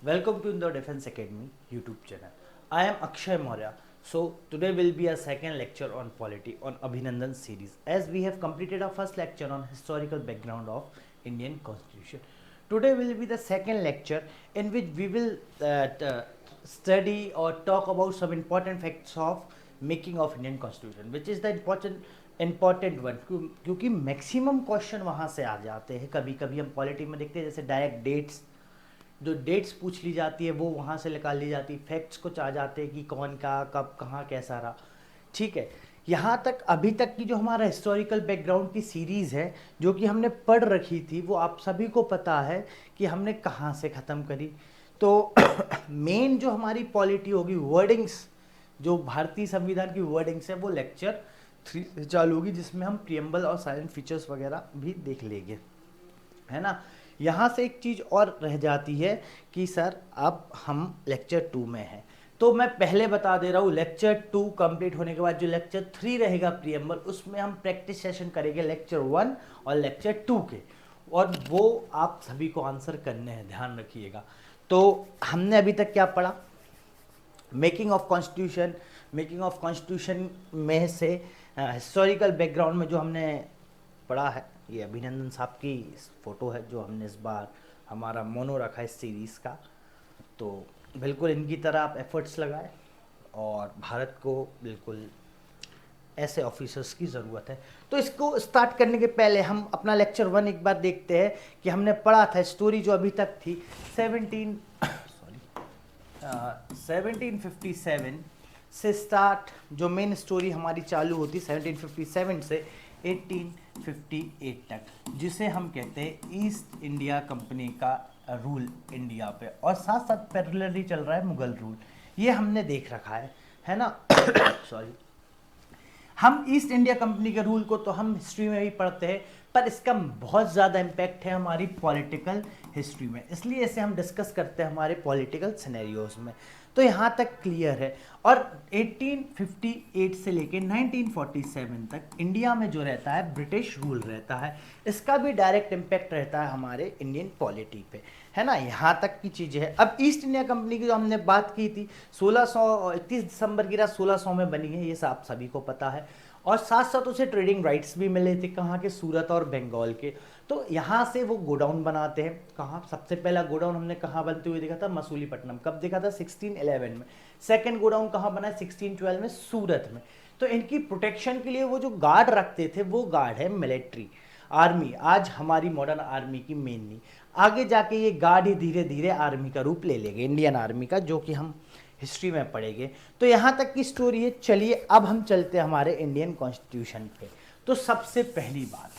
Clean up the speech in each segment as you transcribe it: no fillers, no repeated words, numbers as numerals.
Welcome to the Defense Academy YouTube channel. I am Akshay Maurya. So today will be a second lecture on polity on Abhinandan series, as we have completed our first lecture on historical background of Indian Constitution. Today will be the second lecture in which we will study or talk about some important facts of making of Indian Constitution, which is the important one, क्योंकि maximum question वहाँ से आ जाते हैं. कभी कभी हम polity में देखते हैं जैसे डायरेक्ट डेट्स, जो डेट्स पूछ ली जाती है वो वहाँ से निकाल ली जाती है. फैक्ट्स कुछ आ जाते हैं कि कौन का कब कहाँ कैसा रहा. ठीक है, यहाँ तक अभी तक की जो हमारा हिस्टोरिकल बैकग्राउंड की सीरीज़ है जो कि हमने पढ़ रखी थी, वो आप सभी को पता है कि हमने कहाँ से ख़त्म करी. तो मेन जो हमारी पॉलिटी होगी, वर्डिंग्स, जो भारतीय संविधान की वर्डिंग्स है, वो लेक्चर 3 से चालू होगी, जिसमें हम प्रियम्बल और साइलेंट फीचर्स वगैरह भी देख लेंगे, है ना. यहाँ से एक चीज़ और रह जाती है कि सर अब हम लेक्चर 2 में हैं, तो मैं पहले बता दे रहा हूँ लेक्चर 2 कंप्लीट होने के बाद जो लेक्चर 3 रहेगा प्रियम्बल, उसमें हम प्रैक्टिस सेशन करेंगे लेक्चर 1 और लेक्चर 2 के, और वो आप सभी को आंसर करने हैं, ध्यान रखिएगा. तो हमने अभी तक क्या पढ़ा? Making of constitution. Making of constitution में से हिस्टोरिकल बैकग्राउंड में जो हमने पढ़ा है, ये अभिनंदन साहब की फ़ोटो है जो हमने इस बार हमारा मोनो रखा है इस सीरीज़ का. तो बिल्कुल इनकी तरह आप एफर्ट्स लगाएं, और भारत को बिल्कुल ऐसे ऑफिसर्स की ज़रूरत है. तो इसको स्टार्ट करने के पहले हम अपना लेक्चर 1 एक बार देखते हैं कि हमने पढ़ा था. स्टोरी जो अभी तक थी 1757 से स्टार्ट, जो मेन स्टोरी हमारी चालू होती 1757 से 1858 तक, जिसे हम कहते हैं ईस्ट इंडिया कंपनी का रूल इंडिया पे, और साथ साथ पैरेलली चल रहा है मुगल रूल. ये हमने देख रखा है ना. सॉरी, हम ईस्ट इंडिया कंपनी के रूल को तो हम हिस्ट्री में भी पढ़ते हैं, पर इसका बहुत ज़्यादा इम्पैक्ट है हमारी पॉलिटिकल हिस्ट्री में, इसलिए इसे हम डिस्कस करते हैं हमारे पॉलिटिकल सिनेरियोज में. तो यहाँ तक क्लियर है. और 1858 से लेके 1947 तक इंडिया में जो रहता है ब्रिटिश रूल रहता है, इसका भी डायरेक्ट इम्पैक्ट रहता है हमारे इंडियन पॉलिटी पे, है ना. यहाँ तक की चीज़ें हैं. अब ईस्ट इंडिया कंपनी की जो हमने बात की थी 31 दिसंबर की रात 1600 में बनी है, ये आप सभी को पता है. और साथ साथ उसे ट्रेडिंग राइट्स भी मिले थे, कहाँ के? सूरत और बंगाल के. तो यहाँ से वो गोडाउन बनाते हैं. कहाँ सबसे पहला गोडाउन हमने कहाँ बनते हुए देखा था? मसूलीपट्टनम. कब देखा था? 1611 में. सेकंड गोडाउन कहाँ बना है? 1612 में सूरत में. तो इनकी प्रोटेक्शन के लिए वो जो गार्ड रखते थे, वो गार्ड है मिलिट्री आर्मी, आज हमारी मॉडर्न आर्मी की मेन नहीं. आगे जाके ये गार्ड ही धीरे धीरे आर्मी का रूप ले लेंगे, इंडियन आर्मी का, जो कि हम हिस्ट्री में पढ़ेंगे. तो यहाँ तक की स्टोरी है. चलिए अब हम चलते हैं हमारे इंडियन कॉन्स्टिट्यूशन पे. तो सबसे पहली बात,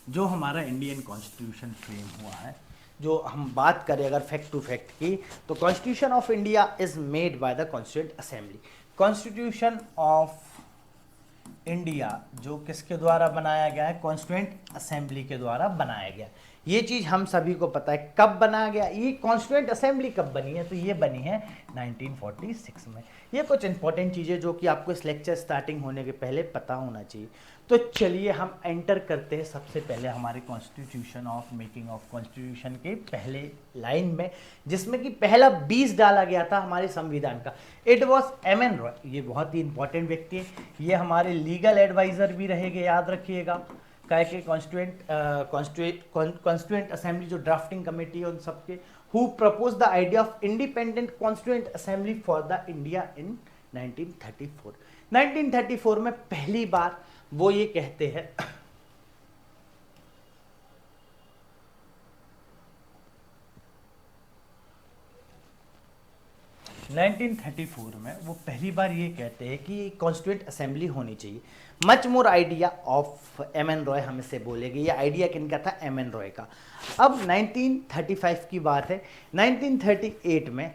जो हमारा इंडियन कॉन्स्टिट्यूशन फ्रेम हुआ है, जो हम बात करें अगर फैक्ट टू फैक्ट की, तो constitution of India is made by the constituent assembly. Constitution of India जो किसके द्वारा बनाया गया है? कॉन्स्टिट्यूंट असेंबली के द्वारा बनाया गया. ये चीज़ हम सभी को पता है. कब बनाया गया? ये कॉन्स्टिट्यूंट असेंबली कब बनी है? तो ये बनी है 1946 में. ये कुछ इंपॉर्टेंट चीज़ें जो कि आपको इस लेक्चर स्टार्टिंग होने के पहले पता होना चाहिए. तो चलिए हम एंटर करते हैं सबसे पहले हमारे constitution of making of constitution के पहले लाइन में, जिसमें कि पहला 20 डाला गया था हमारे संविधान का. It was M N Roy. ये बहुत ही इंपॉर्टेंट व्यक्ति है, ये हमारे लीगल एडवाइजर भी रहेंगे, याद रखिएगा. क्या के कॉन्स्टिट्यूंट असेंबली जो ड्राफ्टिंग कमेटी है उन सबके, who propose the idea of independent constituent assembly for the India in 1934. 1934 में पहली बार वो ये कहते हैं 1934 में वो पहली बार ये कहते हैं कि कॉन्स्टिट्यूंट असेंबली होनी चाहिए. Much more idea of M N Roy हम इसे बोलेंगे. ये आइडिया किनका था? एम एन रॉय का. अब 1935 की बात है. 1938 में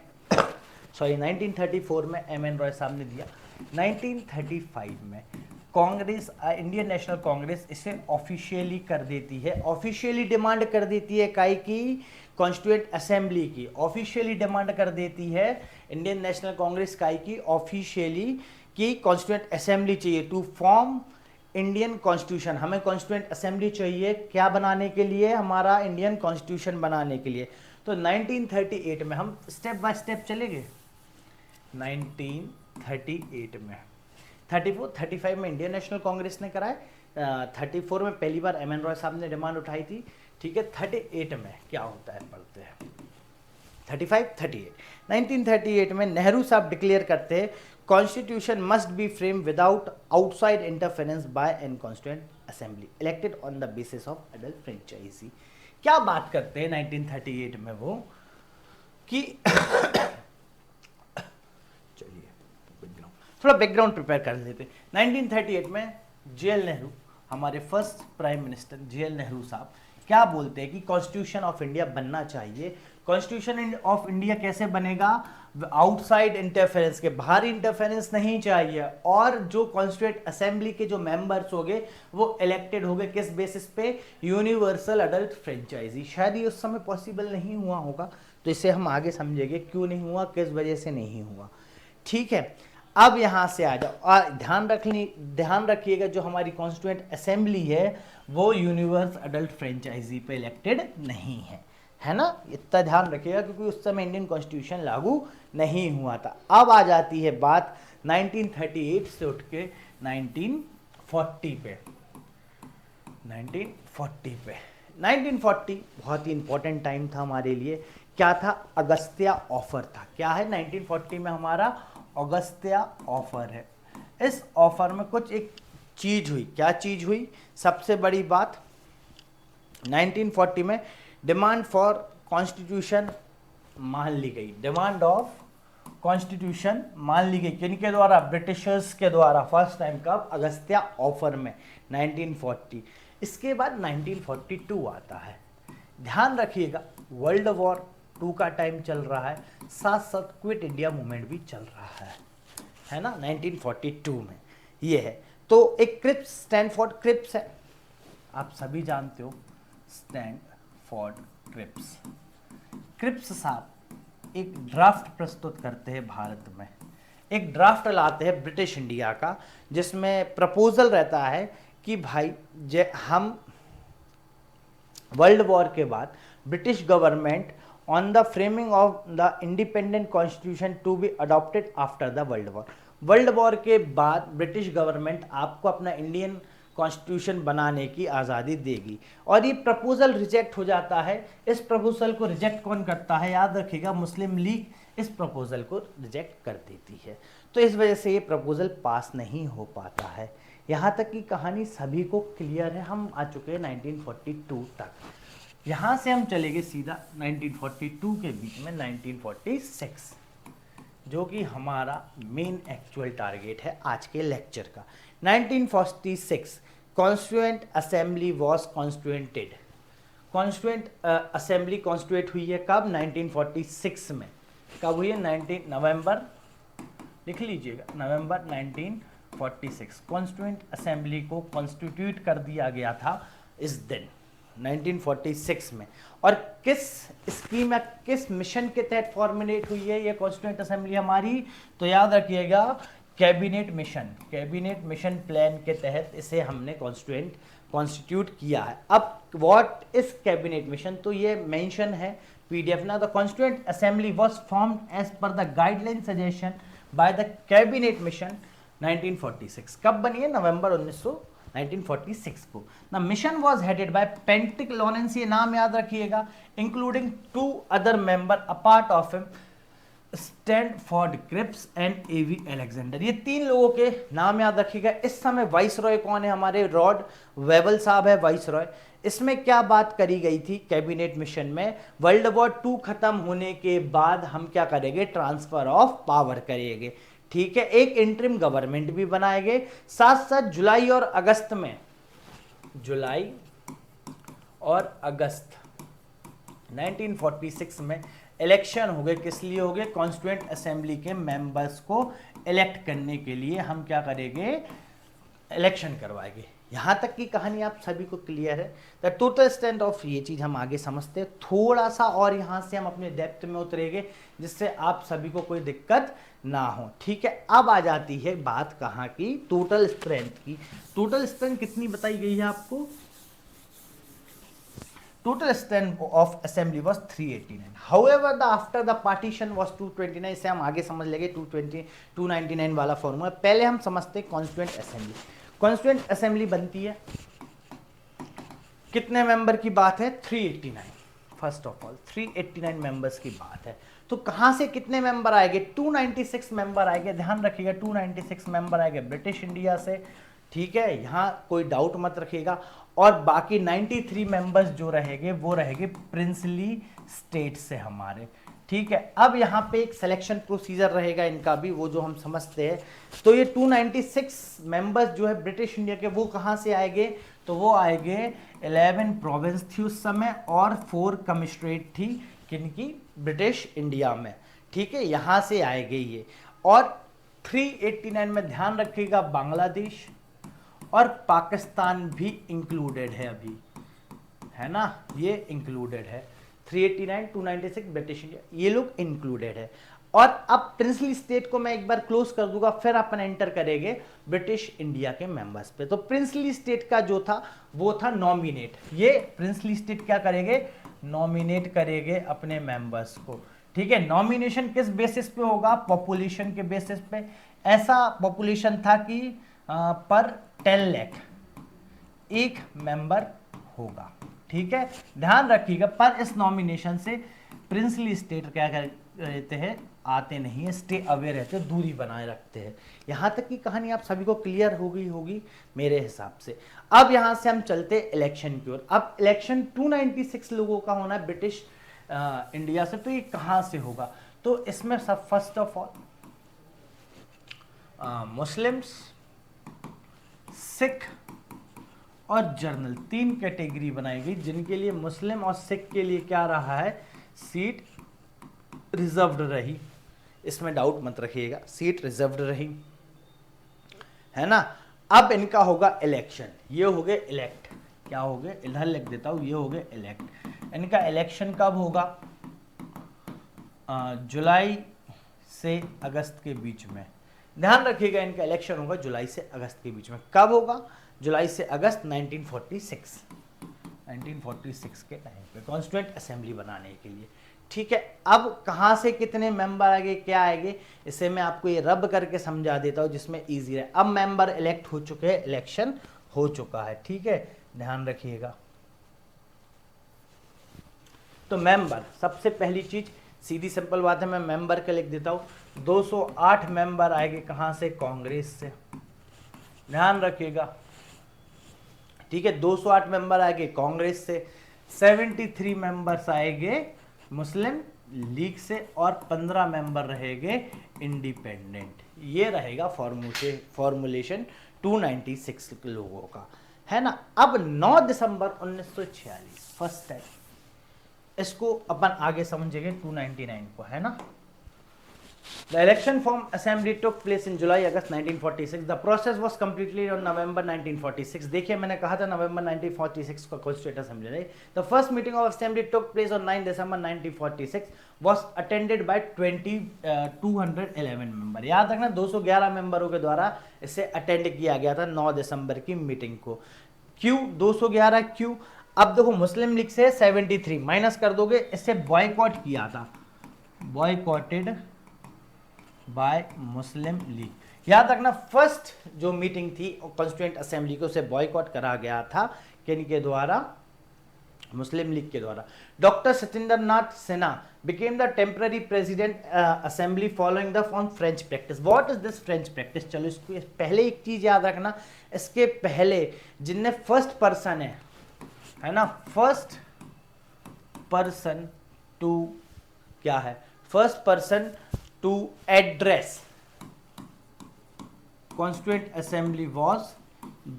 सॉरी 1934 में एम एन रॉय साहब ने दिया. 1935 में कांग्रेस, इंडियन नेशनल कांग्रेस इसे ऑफिशियली कर देती है, ऑफिशियली डिमांड कर देती है काई की? कॉन्स्टिट्यूंट असेंबली की. ऑफिशियली डिमांड कर देती है इंडियन नेशनल कांग्रेस काई की? ऑफिशियली, कि कॉन्स्टिट्यूंट असेंबली चाहिए टू फॉर्म इंडियन कॉन्स्टिट्यूशन, हमें कॉन्स्टिट्यूएंट असेंबली चाहिए क्या बनाने के लिए, हमारा इंडियन कॉन्स्टिट्यूशन बनाने के लिए। तो 1938 में हम स्टेप बाय स्टेप चलेंगे। 1938 में 34 35 में इंडियन नेशनल कांग्रेस ने कराए, 34 में पहली बार एम एन रॉय साहब ने डिमांड उठाई थी, ठीक है। 38 में क्या होता है पढ़ते हैं। 35 38 1938 में नेहरू साहब डिक्लेयर करते हैं constitution must be frame without outside interference by an constituent assembly elected on the basis of adult franchise. क्या बात करते हैं 1938 में वो कि चलिए थोड़ा बैकग्राउंड प्रिपेयर कर लेते। 1938 में जेएल नेहरू, हमारे first prime minister JL Nehru साहब क्या बोलते हैं कि कॉन्स्टिट्यूशन ऑफ इंडिया बनना चाहिए। कॉन्स्टिट्यूशन ऑफ इंडिया कैसे बनेगा, आउटसाइड इंटरफेरेंस के, बाहरी इंटरफेरेंस नहीं चाहिए, और जो कॉन्स्टिट्यूएंट असेंबली के जो मेंबर्स होंगे वो इलेक्टेड होंगे किस बेसिस पे, यूनिवर्सल अडल्ट फ्रेंचाइजी। शायद ये उस समय पॉसिबल नहीं हुआ होगा, तो इसे हम आगे समझेंगे क्यों नहीं हुआ, किस वजह से नहीं हुआ, ठीक है। अब यहाँ से आ जाओ और ध्यान रखिएगा जो हमारी कॉन्स्टिट्यूएंट असेंबली है वो यूनिवर्स अडल्ट फ्रेंचाइजी पे इलेक्टेड नहीं है ना, इतना ध्यान रखिएगा क्योंकि उस समय इंडियन कॉन्स्टिट्यूशन लागू नहीं हुआ था। अब आ जाती है बात 1938 से उठ के 1940 पे। 1940 बहुत ही इंपॉर्टेंट टाइम था हमारे लिए। क्या था, अगस्त्या ऑफर था। क्या है 1940 में हमारा अगस्त्या ऑफर है। इस ऑफर में कुछ एक चीज हुई। क्या चीज हुई, सबसे बड़ी बात 1940 में डिमांड फॉर कॉन्स्टिट्यूशन मान ली गई। डिमांड ऑफ कॉन्स्टिट्यूशन मान ली गई किनके द्वारा, ब्रिटिशर्स के द्वारा। फर्स्ट टाइम कब, अगस्त्या ऑफर में 1940। इसके बाद 1942 आता है। ध्यान रखिएगा वर्ल्ड वॉर 2 का टाइम चल रहा है, साथ साथ क्विट इंडिया मूवमेंट भी चल रहा है ना 1942 में। ये है तो एक क्रिप्स, स्टैनफोर्ड क्रिप्स है, आप सभी जानते हो स्टैनफोर्ड क्रिप्स। क्रिप्स साहब एक ड्राफ्ट प्रस्तुत करते हैं भारत में, एक ड्राफ्ट लाते हैं ब्रिटिश इंडिया का, जिसमें प्रपोजल रहता है कि भाई हम वर्ल्ड वॉर के बाद British government on the framing of the independent constitution to be adopted after the world war। World war के बाद ब्रिटिश गवर्नमेंट आपको अपना इंडियन कॉन्स्टिट्यूशन बनाने की आज़ादी देगी, और ये प्रपोजल रिजेक्ट हो जाता है। इस प्रपोजल को रिजेक्ट कौन करता है, याद रखिएगा मुस्लिम लीग इस प्रपोजल को रिजेक्ट कर देती है। तो इस वजह से ये प्रपोजल पास नहीं हो पाता है। यहाँ तक की कहानी सभी को क्लियर है, हम आ चुके हैं 1942 तक। यहाँ से हम चलेंगे सीधा 1942 के बीच में 1946, जो कि हमारा मेन एक्चुअल टारगेट है आज के लेक्चर का। 1946 constituent assembly was constituented. Constituent assembly constitute हुई है कब, 1946 में। कब हुई है, 19 नवंबर, लिख लीजिएगा, नवंबर 1946 कॉन्स्टिट्यूएंट असेंबली को कॉन्स्टिट्यूट कर दिया गया था इस दिन 1946 में। और किस स्कीम या किस मिशन के तहत फॉर्मुलेट हुई है ये कॉन्स्टिट्यूएंट असेंबली हमारी, तो याद रखिएगा कैबिनेट मिशन प्लान के तहत इसे हमने कॉन्स्टिट्यूट किया है। अब व्हाट इज कैबिनेट मिशन, तो ये मेंशन है पीडीएफ ना। The constituent assembly was formed as per the guideline suggestion by the cabinet mission 1946। कब बनी है, नवंबर 1946 को। The mission was headed by Pethick Lawrence, ये नाम याद रखिएगा, including 2 other member apart of him, Stafford Cripps and A V Alexander. ये 3 लोगों के नाम याद रखिएगा। इस समय वाइस रॉय कौन है, हमारे लॉर्ड वेबल साहब है वाइस रॉय। इसमें क्या बात करी गई थी कैबिनेट मिशन में, वर्ल्ड वॉर 2 खत्म होने के बाद हम क्या करेंगे, ट्रांसफर ऑफ पावर करेंगे, ठीक है। एक इंटरिम गवर्नमेंट भी बनाएंगे, साथ साथ जुलाई और अगस्त 1946 में इलेक्शन हो गए। किस लिए हो गए, कॉन्स्टिट्यूएंट असेंबली के मेंबर्स को इलेक्ट करने के लिए हम क्या करेंगे, इलेक्शन करवाएंगे। यहाँ तक की कहानी आप सभी को क्लियर है। द टोटल स्ट्रेंथ ऑफ, ये चीज़ हम आगे समझते हैं थोड़ा सा, और यहाँ से हम अपने डेप्थ में उतरेंगे जिससे आप सभी को कोई दिक्कत ना हो, ठीक है। अब आ जाती है बात कहाँ की, टोटल स्ट्रेंथ की। टोटल स्ट्रेंथ कितनी बताई गई है आपको? Total strength of assembly was 389, however the after the partition was 229। इसे हम आगे समझ लेंगे 299 वाला फॉर्मूला। पहले हम समझते हैं कॉन्स्टिट्यूएंट असेंबली। कॉन्स्टिट्यूएंट असेंबली बनती है, कितने मेंबर की बात है? 389। फर्स्ट ऑफ ऑल 389 मेंबर्स की बात है, तो कहां से कितने मेंबर आएंगे? 296 मेंबर आएंगे। ध्यान रखिएगा 296 मेंबर आएंगे ब्रिटिश इंडिया से, ठीक है, यहां कोई डाउट मत रखिएगा। और बाकी 93 मेंबर्स जो रहेंगे वो रहेंगे प्रिंसली स्टेट से हमारे, ठीक है। अब यहाँ पे एक सिलेक्शन प्रोसीजर रहेगा इनका भी, वो जो हम समझते हैं। तो ये 296 मेंबर्स जो है ब्रिटिश इंडिया के, वो कहाँ से आएंगे? तो वो आएंगे 11 प्रोविंस थी उस समय और 4 कमिश्नरेट थी, किनकी? ब्रिटिश इंडिया में, ठीक है, यहाँ से आएंगे ये। और 389 में ध्यान रखिएगा बांग्लादेश और पाकिस्तान भी इंक्लूडेड है अभी, है ना, ये इंक्लूडेड है। 389, 296 ब्रिटिश इंडिया, ये लोग इंक्लूडेड है। और अब प्रिंसली स्टेट को मैं एक बार क्लोज कर दूंगा, फिर अपन एंटर करेंगे ब्रिटिश इंडिया के मेंबर्स पे। तो प्रिंसली स्टेट का जो था वो था नॉमिनेट। ये प्रिंसली स्टेट क्या करेंगे? नॉमिनेट करेंगे अपने मेंबर्स को, ठीक है। नॉमिनेशन किस बेसिस पे होगा? पॉपुलेशन के बेसिस पे। ऐसा पॉपुलेशन था कि पर 10 लाख एक मेंबर होगा, ठीक है, ध्यान रखिएगा। पर इस नॉमिनेशन से प्रिंसली स्टेट क्या रहते हैं? आते नहीं है, स्टे अवे रहते, दूरी बनाए रखते हैं। यहां तक की कहानी आप सभी को क्लियर हो गई होगी मेरे हिसाब से। अब यहां से हम चलते इलेक्शन की ओर। अब इलेक्शन 296 लोगों का होना है ब्रिटिश इंडिया से, तो ये कहां से होगा? तो इसमें सब first of all Muslims, Sikh और जर्नल, 3 कैटेगरी बनाई गई, जिनके लिए मुस्लिम और सिख के लिए क्या रहा है? सीट रिजर्व्ड रही, इसमें डाउट मत रखिएगा, सीट रिजर्व्ड रही, है ना। अब इनका होगा इलेक्शन, ये हो गए इलेक्ट, क्या हो गए? इधर लिख देता हूं, ये हो गए इलेक्ट। इनका इलेक्शन कब होगा? जुलाई से अगस्त के बीच में। ध्यान रखिएगा इनका इलेक्शन होगा जुलाई से अगस्त के बीच में। कब होगा? जुलाई से अगस्त 1946 के टाइम पे, कॉन्स्टिट्यूएंट असेंबली बनाने के लिए, ठीक है। अब कहां से कितने मेंबर आएंगे, क्या आएंगे, इसे मैं आपको ये रब करके समझा देता हूं जिसमें इजी है। अब मेंबर इलेक्ट हो चुके हैं, इलेक्शन हो चुका है, ठीक है, ध्यान रखिएगा। तो मेंबर, सबसे पहली चीज सीधी सिंपल बात है, मैं मेंबर का लिख देता हूं। 208 मेंबर आएंगे कहां से? कांग्रेस से, ध्यान रखिएगा, ठीक है। 208 मेंबर आएंगे कांग्रेस से, 73 मेंबर्स आएंगे मुस्लिम लीग से और 15 मेंबर रहेंगे इंडिपेंडेंट। ये रहेगा फॉर्मुलेशन 296 लोगों का, है ना। अब 9 दिसंबर 1946 फर्स्ट टाइम, इसको अपन आगे समझेंगे 299 को, है ना। The election from assembly took place in July August 1946. The process was completed on November 1946. देखिए मैंने कहा था नवंबर 1946 का कॉन्स्टिट्यूएंट असेंबली रही। The first meeting of assembly took place on 9 December 1946. Was attended by 211 member. याद रखना 211 मेंबरों के द्वारा इसे अटेंड किया गया था 9 दिसंबर की मीटिंग को। क्यों 211? क्यों? अब देखो मुस्लिम लीग से 73 माइनस कर दोगे, इससे बॉयकॉट किया था, बॉयकॉटेड बाय मुस्लिम लीग। याद रखना फर्स्ट जो मीटिंग थी कॉन्स्टिट्यूएंट असेंबली को, उसे बॉयकॉट करा गया था किनके द्वारा? मुस्लिम लीग के द्वारा। Doctor Satyendra Nath Sinha became the temporary president assembly following the on French practice. What is this French practice? चलो इसको पहले एक चीज याद रखना, इसके पहले जिनने फर्स्ट पर्सन है ना, फर्स्ट पर्सन टू क्या है? First person to address constituent assembly was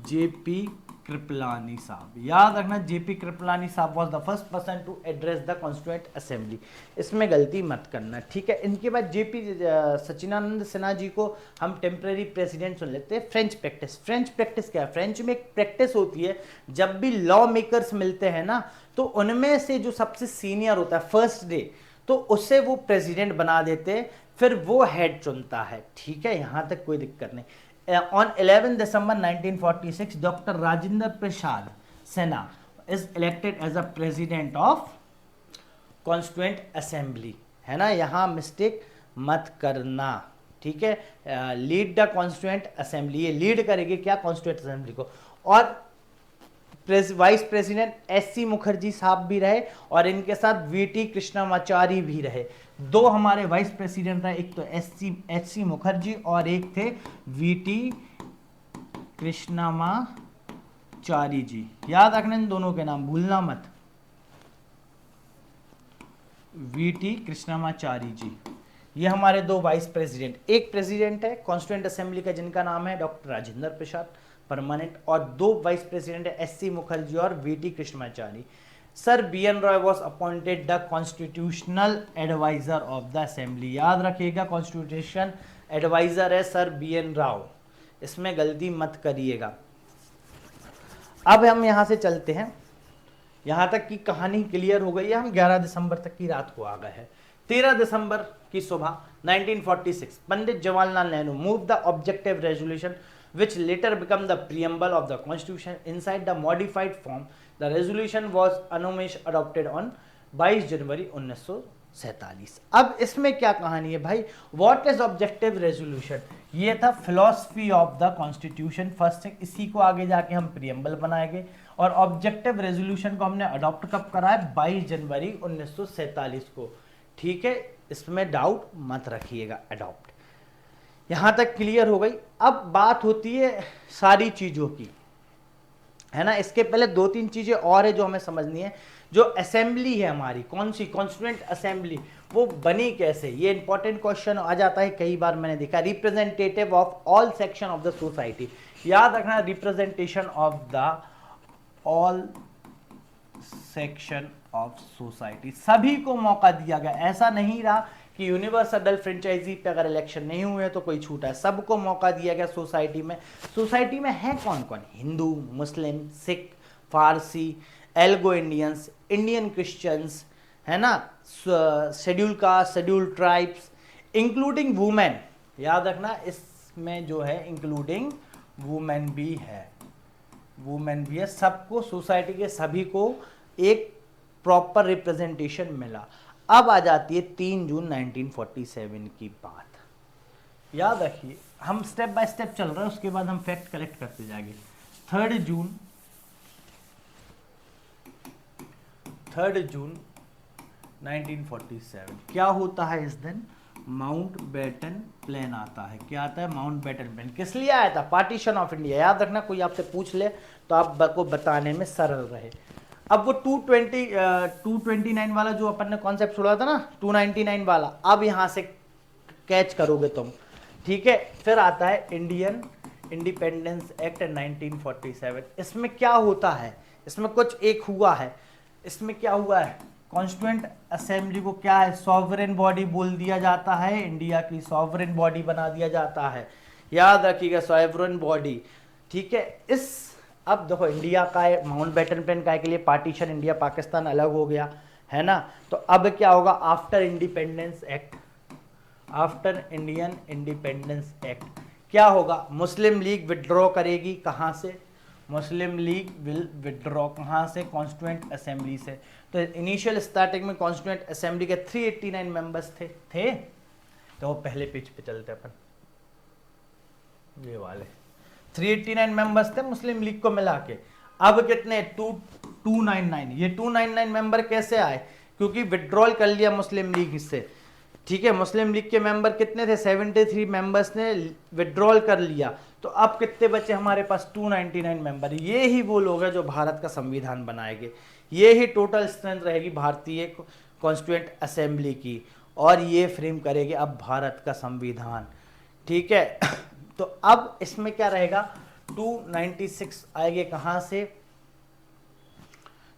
JP Kripalani साहब, याद रखना जेपी कृपलानी साहब was the first person to address the constituent assembly, इसमें गलती मत करना, ठीक है। इनके बाद जेपी सच्चिदानंद सिन्हा जी को हम टेम्पररी प्रेसिडेंट सुन लेते हैं। फ्रेंच प्रैक्टिस, फ्रेंच प्रैक्टिस क्या है? फ्रेंच में एक प्रैक्टिस होती है, जब भी लॉ मेकर्स मिलते हैं ना, तो उनमें से जो सबसे सीनियर होता है फर्स्ट डे, तो उसे वो प्रेसिडेंट बना देते, फिर वो हेड चुनता है, ठीक है, यहां तक कोई दिक्कत नहीं। On 11 December 1946, Dr. Rajendra Prasad Sinha is elected as a president of Constituent Assembly, है ना, यहाँ मिस्टेक मत करना, ठीक है। लीड द कॉन्स्टिट्यूएंट असेंबली, ये लीड करेगी क्या? कॉन्स्टिट्यूएंट असेंबली को। और वाइस प्रेसिडेंट एस.सी. मुखर्जी साहब भी रहे, और इनके साथ वी.टी. कृष्णमाचारी भी रहे। दो हमारे वाइस प्रेसिडेंट रहे, एक तो एच.सी. मुखर्जी और एक थे वी.टी. कृष्णमाचारी जी। याद रखना इन दोनों के नाम, भूलना मत, वी.टी. कृष्णमाचारी जी, ये हमारे दो वाइस प्रेसिडेंट। एक प्रेसिडेंट है कॉन्स्टिट्यूएंट असेंबली का जिनका नाम है डॉक्टर राजेंद्र प्रसाद परमानेंट, और दो वाइस प्रेसिडेंट है एस.सी. मुखर्जी और VT. Krishnamachari. Sir BN. Roy was appointed the constitutional adviser of the assembly, याद रखिएगा कॉन्स्टिट्यूशन एडवाइजर है सर बी.एन. राव, इसमें गलती मत करिएगा। अब हम यहां से चलते हैं, यहां तक की कहानी क्लियर हो गई है, हम 11 दिसंबर तक की रात को आ गए हैं। 13 दिसंबर की सुबह 1946 Pandit Jawaharlal Nehru move the objective resolution which later became the preamble of the constitution inside the modified form. The resolution was unanimously adopted on 22 January 1947। अब इसमें क्या कहानी है भाई? What is objective resolution? ये था philosophy of the constitution first thing, इसी को आगे जाके हम प्रियम्बल बनाएंगे। और ऑब्जेक्टिव रेजोल्यूशन को हमने अडॉप्ट कब करा है? 22 जनवरी 1947 को, ठीक है, इसमें डाउट मत रखिएगा। अडॉप्ट, यहां तक क्लियर हो गई। अब बात होती है सारी चीजों की, है ना। इसके पहले दो तीन चीजें और है जो हमें समझनी है। जो असेंबली है हमारी, कौन सी? कॉन्स्टिट्यूएंट असेंबली, वो बनी कैसे? ये इंपॉर्टेंट क्वेश्चन आ जाता है कई बार, मैंने देखा। Representative of all section of the society, याद रखना, representation of the all section of society, सभी को मौका दिया गया। ऐसा नहीं रहा कि यूनिवर्सल फ्रेंचाइजी पे अगर इलेक्शन नहीं हुए तो कोई छूटा है, सबको मौका दिया गया सोसाइटी में। सोसाइटी में है कौन कौन? हिंदू, मुस्लिम, सिख, फारसी, एल्गो इंडियंस, इंडियन क्रिश्चियंस, है ना, schedule caste, schedule tribes, including women, याद रखना इसमें जो है इंक्लूडिंग वुमेन भी है, वुमेन भी है। सबको, सोसाइटी के सभी को एक प्रॉपर रिप्रेजेंटेशन मिला। अब आ जाती है 3 जून 1947 की बात, याद रखिए, हम स्टेप बाय स्टेप चल रहे हैं, उसके बाद हम फैक्ट कलेक्ट करते जाएंगे। 3 जून 1947 क्या होता है इस दिन? माउंट बैटन प्लान आता है। क्या आता है? Mountbatten plan. किस लिए आया था? Partition of India. याद रखना, कोई आपसे पूछ ले तो आपको बताने में सरल रहे। अब वो 229 वाला जो अपन ने कॉन्सेप्ट छोड़ा था ना, 299 वाला, अब यहां से कैच करोगे तुम, ठीक है। फिर आता है इंडियन इंडिपेंडेंस एक्ट 1947। इसमें क्या होता है? इसमें कुछ एक हुआ है। इसमें क्या हुआ है? कॉन्स्टिट्यूएंट असेंबली को क्या है? सॉवरेन बॉडी बोल दिया जाता है, इंडिया की सॉवरेन बॉडी बना दिया जाता है। याद रखिएगा, सॉवरेन बॉडी, ठीक है। इस अब देखो, इंडिया का माउंट बैटन प्लान का के लिए पार्टीशन, इंडिया पाकिस्तान अलग हो गया, है ना। तो अब क्या होगा? After independence act, after Indian independence act क्या होगा? मुस्लिम लीग विड्रॉ करेगी। कहां से? मुस्लिम लीग विल विड्रॉ कहां से? कॉन्स्टिट्यूएंट असेंबली से। तो इनिशियल स्टार्टिंग में कॉन्स्टिट्यूएंट असेंबली के 389 मेंबर्स थे। तो वो पहले पेज पे चलते अपन, ये वाले 389 मेंबर्स थे मुस्लिम लीग को मिला के। अब कितने? 299। ये 299 मेंबर कैसे आए? क्योंकि विड्रॉल कर लिया मुस्लिम लीग से, ठीक है। मुस्लिम लीग के मेंबर कितने थे? 73 मेंबर्स ने विड्रॉल कर लिया। तो अब कितने बचे हमारे पास? 299 मेंबर। ये ही वो लोग हैं जो भारत का संविधान बनाएंगे। ये ही टोटल स्ट्रेंथ रहेगी भारतीय कॉन्स्टिट्यूएंट असेंबली की, और ये फ्रेम करेगी अब भारत का संविधान, ठीक है। तो अब इसमें क्या रहेगा? 296 आएंगे कहाँ से,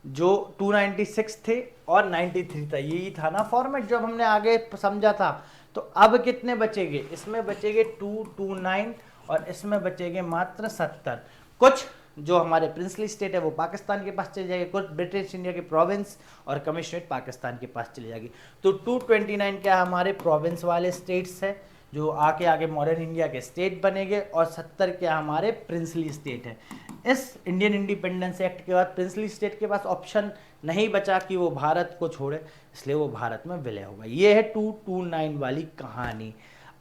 जो 296 थे और 93 था, यही था ना फॉर्मेट जब हमने आगे समझा था। तो अब कितने बचेंगे, इसमें बचेंगे 229 और इसमें बचेंगे मात्र 70। कुछ जो हमारे प्रिंसली स्टेट है वो पाकिस्तान के पास चले जाएगी, कुछ ब्रिटिश इंडिया के प्रोविंस और कमिश्नरेट पाकिस्तान के पास चली जाएगी। तो 229 क्या हमारे प्रोविंस वाले स्टेट्स है जो आके आगे मॉडर्न इंडिया के स्टेट बनेंगे, और 70 क्या हमारे प्रिंसली स्टेट है। इस इंडियन इंडिपेंडेंस एक्ट के बाद प्रिंसली स्टेट के पास ऑप्शन नहीं बचा कि वो भारत को छोड़े, इसलिए वो भारत में विलय होगा। ये है 229 वाली कहानी।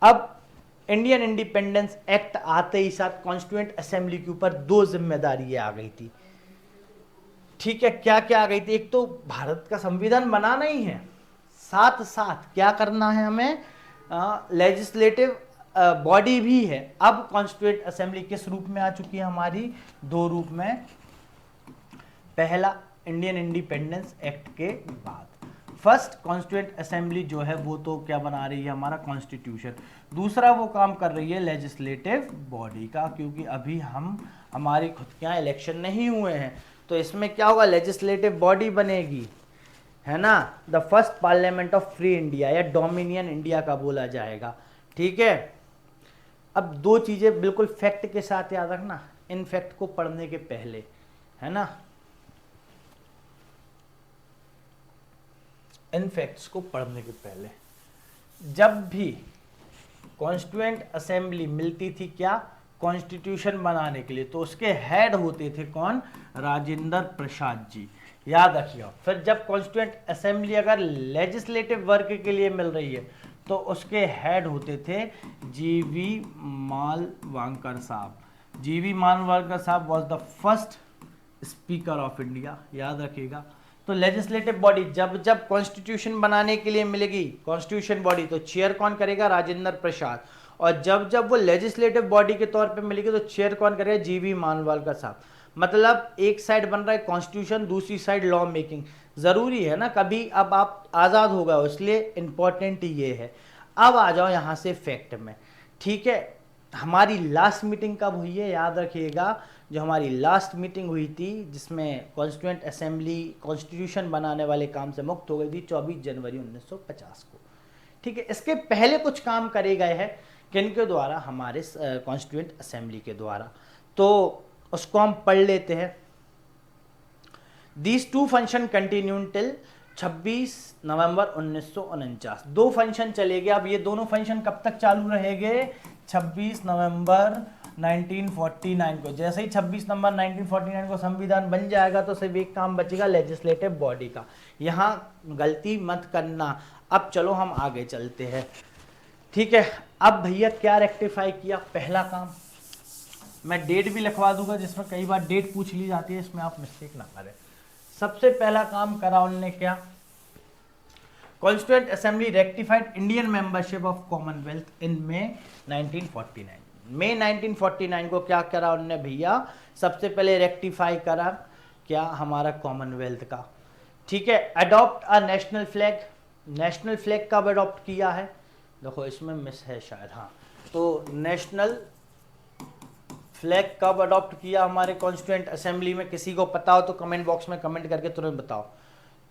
अब इंडियन इंडिपेंडेंस एक्ट आते ही साथ कॉन्स्टिट्यूएंट असेंबली के ऊपर दो जिम्मेदारी आ गई थी। ठीक है, क्या क्या आ गई थी, एक तो भारत का संविधान बनाना ही है, साथ साथ क्या करना है हमें, लेजिस्लेटिव बॉडी भी है। अब कॉन्स्टिट्यूएंट असेंबली किस रूप में आ चुकी है हमारी, दो रूप में। पहला इंडियन इंडिपेंडेंस एक्ट के बाद फर्स्ट कॉन्स्टिट्यूएंट असेंबली जो है वो तो क्या बना रही है, हमारा कॉन्स्टिट्यूशन। दूसरा वो काम कर रही है लेजिस्लेटिव बॉडी का, क्योंकि अभी हमारी खुद के यहाँ इलेक्शन नहीं हुए हैं, तो इसमें क्या होगा, लेजिस्लेटिव बॉडी बनेगी, है ना। The first parliament of free India या डोमिनियन इंडिया का बोला जाएगा। ठीक है, अब दो चीजें बिल्कुल फैक्ट के साथ याद रखना, इन फैक्ट को पढ़ने के पहले, है ना, इन फैक्ट्स को पढ़ने के पहले। जब भी कॉन्स्टिट्यूएंट असेंबली मिलती थी क्या, कॉन्स्टिट्यूशन बनाने के लिए, तो उसके हेड होते थे कौन, राजेंद्र प्रसाद जी, याद रखिएगा। फिर जब कॉन्स्टिट्यूएंट असेंबली अगर लेजिस्लेटिव वर्क के लिए मिल रही है तो उसके हेड होते थे जीवी मालवांकर साहब। जीवी मालवांकर साहब was the first speaker of India, याद रखिएगा। तो लेजिस्लेटिव बॉडी जब कॉन्स्टिट्यूशन बनाने के लिए मिलेगी कॉन्स्टिट्यूशन बॉडी, तो चेयर कौन करेगा, राजेंद्र प्रसाद। और जब वो लेजिस्लेटिव बॉडी के तौर पे मिलेगी तो चेयर कौन करेगा, जीवी मालवांकर साहब। मतलब एक साइड बन रहा है कॉन्स्टिट्यूशन, दूसरी साइड लॉ मेकिंग। जरूरी है ना, कभी अब आप आज़ाद हो गए, इसलिए इंपॉर्टेंट ये है। अब आ जाओ यहाँ से फैक्ट में। ठीक है, हमारी लास्ट मीटिंग कब हुई है, याद रखिएगा। जो हमारी लास्ट मीटिंग हुई थी जिसमें कॉन्स्टिट्यूएंट असेंबली कॉन्स्टिट्यूशन बनाने वाले काम से मुक्त हो गई थी, 24 जनवरी 1950 को। ठीक है, इसके पहले कुछ काम करे गए हैं किनके द्वारा, हमारे कॉन्स्टिट्यूएंट असेंबली के द्वारा, तो उसको हम पढ़ लेते हैं। These two function continue till 26 नवंबर 1949। दो फंक्शन चलेंगे। अब ये दोनों फंक्शन कब तक चालू रहेंगे, 26 नवंबर 1949 को। जैसे ही 26 नवंबर 1949 को संविधान बन जाएगा तो सिर्फ एक काम बचेगा, लेजिस्लेटिव बॉडी का। यहाँ गलती मत करना। अब चलो हम आगे चलते हैं। ठीक है, अब भैया क्या रेक्टिफाई किया, पहला काम, मैं डेट भी लिखवा दूंगा जिसमें कई बार डेट पूछ ली जाती है, इसमें आप मिस्टेक ना करें। सबसे पहला काम करा उन्होंने क्या, constituent assembly rectified Indian membership of Commonwealth in May 1949। मई 1949 को क्या करा उन्होंने भैया, सबसे पहले रेक्टिफाई करा क्या, हमारा कॉमनवेल्थ का। ठीक है, adopt a national flag. National flag कब अडॉप्ट किया है, देखो इसमें मिस है शायद, हाँ, तो नेशनल फ्लैग कब अडॉप्ट किया हमारे कॉन्स्टिट्यूएंट असेंबली में, किसी को पता हो तो कमेंट बॉक्स में कमेंट करके तुरंत बताओ।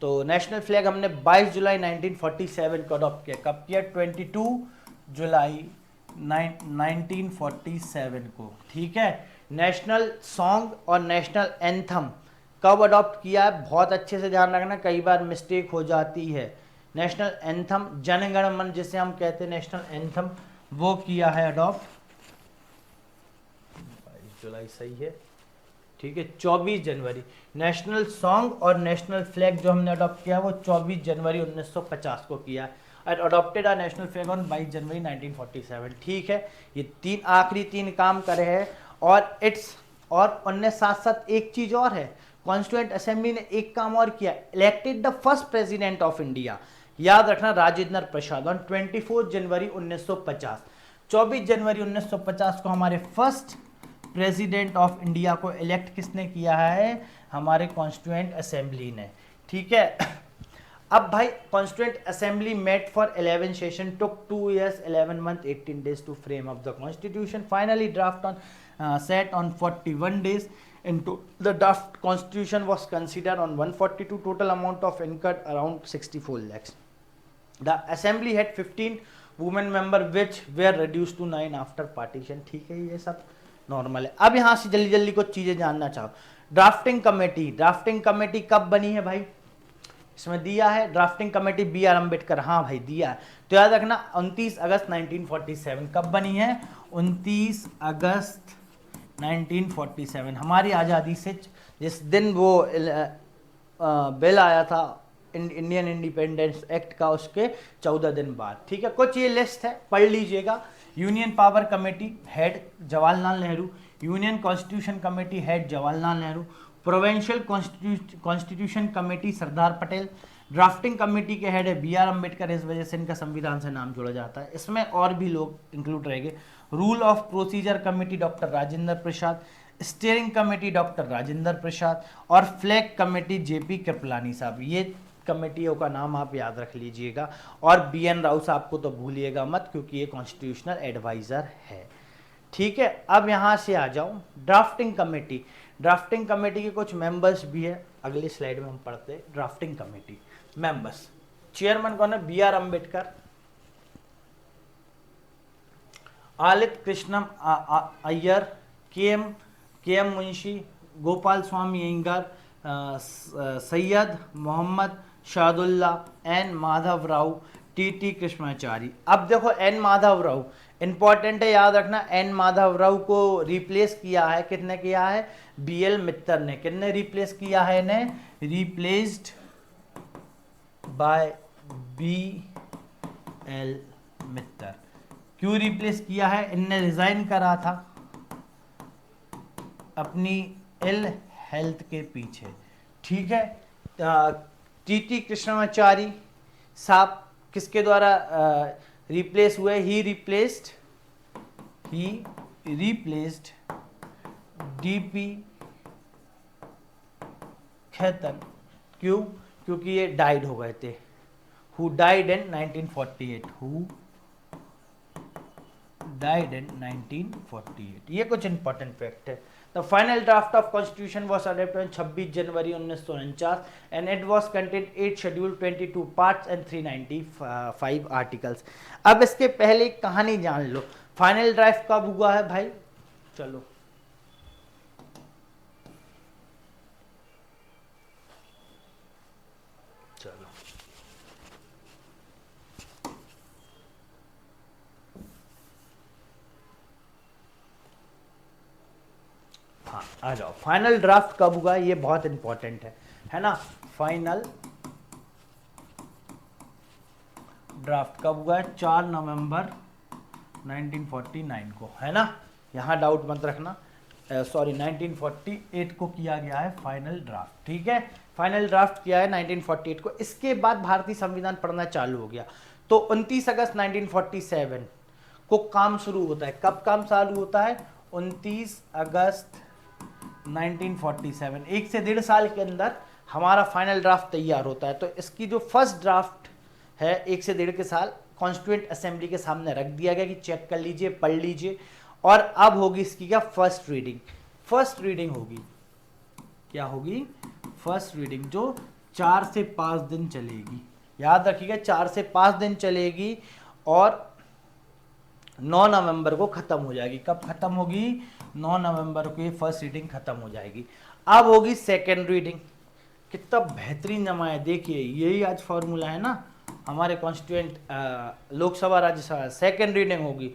तो नेशनल फ्लैग हमने 22 जुलाई 1947 को अडॉप्ट किया। कब किया, 22 जुलाई 1947 को। ठीक है, नेशनल सॉन्ग और नेशनल एंथम कब अडॉप्ट किया है, बहुत अच्छे से ध्यान रखना, कई बार मिस्टेक हो जाती है। नेशनल एंथम जन गण मन जिसे हम कहते हैं नेशनल एंथम, वो किया है अडॉप्ट, 22 जुलाई सही है। ठीक है, 24 जनवरी। नेशनल सॉन्ग और नेशनल फ्लैग जो हमने अडॉप्ट किया वो 24 जनवरी 1950 को किया है। Adopted a national flag on 22 January 1947। ठीक है, ये तीन आखिरी तीन काम करे हैं। और उनने साथ साथ एक चीज और है, कॉन्स्टिट्यूएंट असेंबली ने एक काम और किया, elected the first president of India, याद रखना, राजेंद्र प्रसाद ऑन 24 जनवरी 1950। 24 जनवरी 1950 को हमारे फर्स्ट प्रेसिडेंट ऑफ इंडिया को इलेक्ट किसने किया है, हमारे कॉन्स्टिट्यूएंट असेंबली ने। ठीक है, अब भाई constituent assembly met for 11 session, took 2 years 11 month 18 days to frame up the constitution, finally draft on set on 41 days into the draft constitution was considered on 142, total amount of incurred around 64 lakhs. The assembly had 15 women member which were reduced to 9 after partition. ठीक है, ये सब normal है। अब यहाँ से जल्दी जल्दी कुछ चीजें जानना चाहो। ड्राफ्टिंग कमेटी कब बनी है भाई, इसमें दिया है drafting committee B R Ambedkar, हाँ भाई दिया है, तो याद रखना 29 अगस्त 1947 कब बनी है, 29 अगस्त 1947, हमारी आज़ादी से जिस दिन वो बिल आया था इंडियन इंडिपेंडेंस एक्ट का, उसके 14 दिन बाद। ठीक है, कुछ ये लिस्ट है, पढ़ लीजिएगा। Union power committee head Jawaharlal Nehru, union constitution committee head Jawaharlal Nehru, provincial constitution committee Sardar Patel, drafting committee के हेड है बी आर अम्बेडकर, इस वजह से इनका संविधान से नाम जोड़ा जाता है। इसमें और भी लोग इंक्लूड रहेंगे। Rule of procedure committee doctor Rajendra Prasad, steering committee doctor Rajendra Prasad और फ्लैग कमेटी जेपी कृपलानी साहब। ये कमेटियों का नाम आप याद रख लीजिएगा। और बी एन राव साहब को तो भूलिएगा मत, क्योंकि ये कॉन्स्टिट्यूशनल एडवाइजर है। ठीक है, अब यहाँ से आ जाओ ड्राफ्टिंग कमेटी के कुछ मेंबर्स भी है, अगली स्लाइड में हम पढ़ते हैं। ड्राफ्टिंग कमेटी मेंबर्स, चेयरमैन कौन है, बी आर अम्बेडकर, आलित कृष्णम अय्यर, के M Munshi, Gopal Swami Iyengar, Syed Mohammad Saadulla, N Madhav Rao, T Krishnamachari. अब देखो एन माधव राव इंपॉर्टेंट है, याद रखना। एन माधव राव को रिप्लेस किया है, कितने किया है, बी एल मित्तर ने। कितने रिप्लेस किया है इन्हें, रिप्लेस्ड बाय बी एल मित्तर। क्यों रिप्लेस किया है, इनने रिजाइन करा था अपनी इल हेल्थ के पीछे। ठीक है, टी कृष्णाचारी साहब किसके द्वारा रिप्लेस हुए, ही रिप्लेस्ड डीपी खेतन। क्यों, क्योंकि ये डाइड हो गए थे, हु डाइड इन 1948। ये कुछ इंपॉर्टेंट फैक्ट है। The final draft of constitution was adopted 26 January 1949 and it was content 8 schedule 22 parts and 395 articles. अब इसके पहले एक कहानी जान लो, फाइनल ड्राफ्ट कब हुआ है भाई, चलो हाँ आ जाओ। फाइनल ड्राफ्ट कब हुआ, ये बहुत इंपॉर्टेंट है ना। फाइनल ड्राफ्ट कब हुआ है, 4 नवंबर 1949 को, है ना। यहाँ डाउट मत रखना, सॉरी 1948 को किया गया है फाइनल ड्राफ्ट। ठीक है, फाइनल ड्राफ्ट किया है 1948 को। इसके बाद भारतीय संविधान पढ़ना चालू हो गया। तो 29 अगस्त 1947 को काम शुरू होता है। कब काम चालू होता है, 29 अगस्त 1947, 1 से 1.5 साल के अंदर हमारा फाइनल ड्राफ्ट तैयार होता है। तो इसकी जो फर्स्ट ड्राफ्ट है 1 से 1.5 के साल कॉन्स्टिट्यूएंट असेंबली के सामने रख दिया गया कि चेक कर लीजिए, पढ़ लीजिए। और अब होगी इसकी क्या, फर्स्ट रीडिंग होगी। क्या होगी, फर्स्ट रीडिंग, जो 4 से 5 दिन चलेगी। याद रखिएगा 4 से 5 दिन चलेगी और 9 नवंबर को खत्म हो जाएगी। कब खत्म होगी, 9 नवंबर को ये फर्स्ट रीडिंग खत्म हो जाएगी। अब होगी सेकेंड रीडिंग। कितना बेहतरीन जमा है, देखिए यही आज फॉर्मूला है ना हमारे constituent Lok Sabha Rajya Sabha. Second reading होगी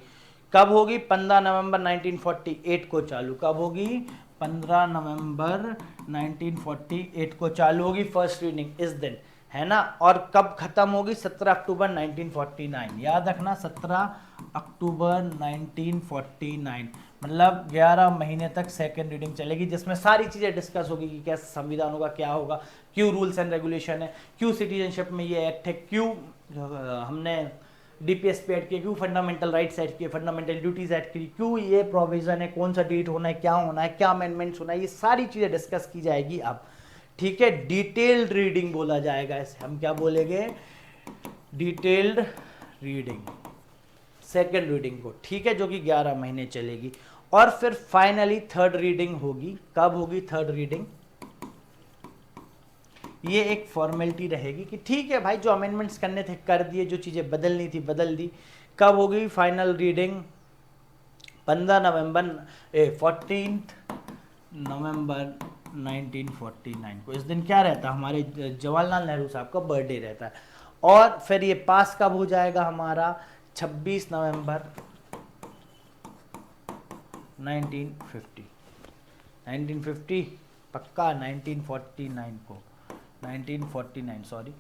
कब होगी, 15 नवंबर 1948 को चालू। कब होगी, 15 नवंबर 1948 को चालू होगी फर्स्ट रीडिंग इस दिन, है ना। और कब खत्म होगी, 17 अक्टूबर 1949। याद रखना 17 अक्टूबर 1949, मतलब 11 महीने तक सेकेंड रीडिंग चलेगी, जिसमें सारी चीज़ें डिस्कस होगी कि कैसे संविधान होगा, क्या होगा, क्यों रूल्स एंड रेगुलेशन है, क्यों सिटीजनशिप में ये एक्ट है, क्यों हमने डीपीएस पे ऐड किया, क्यों फंडामेंटल राइट्स ऐड किए, फंडामेंटल ड्यूटीज ऐड की, क्यों ये प्रोविजन है, कौन सा डेट होना है, क्या होना है, क्या अमेंडमेंट्स होना है, ये सारी चीज़ें डिस्कस की जाएगी अब। ठीक है, डिटेल्ड रीडिंग बोला जाएगा इसे, हम क्या बोलेंगे, डिटेल्ड रीडिंग, सेकेंड रीडिंग को, ठीक है, जो कि 11 महीने चलेगी। और फिर फाइनली थर्ड रीडिंग होगी। कब होगी थर्ड रीडिंग? ये एक फॉर्मेलिटी रहेगी कि ठीक है भाई, जो अमेंडमेंट्स करने थे कर दिए, जो चीज़ें बदलनी थी बदल दी। कब होगी फाइनल रीडिंग? 14 नवंबर 1949 को। इस दिन क्या रहता है, हमारे जवाहरलाल नेहरू साहब का बर्थडे रहता है। और फिर ये पास कब हो जाएगा हमारा? 26 नवंबर 1950 पक्का 1949 को, 1949 सॉरी,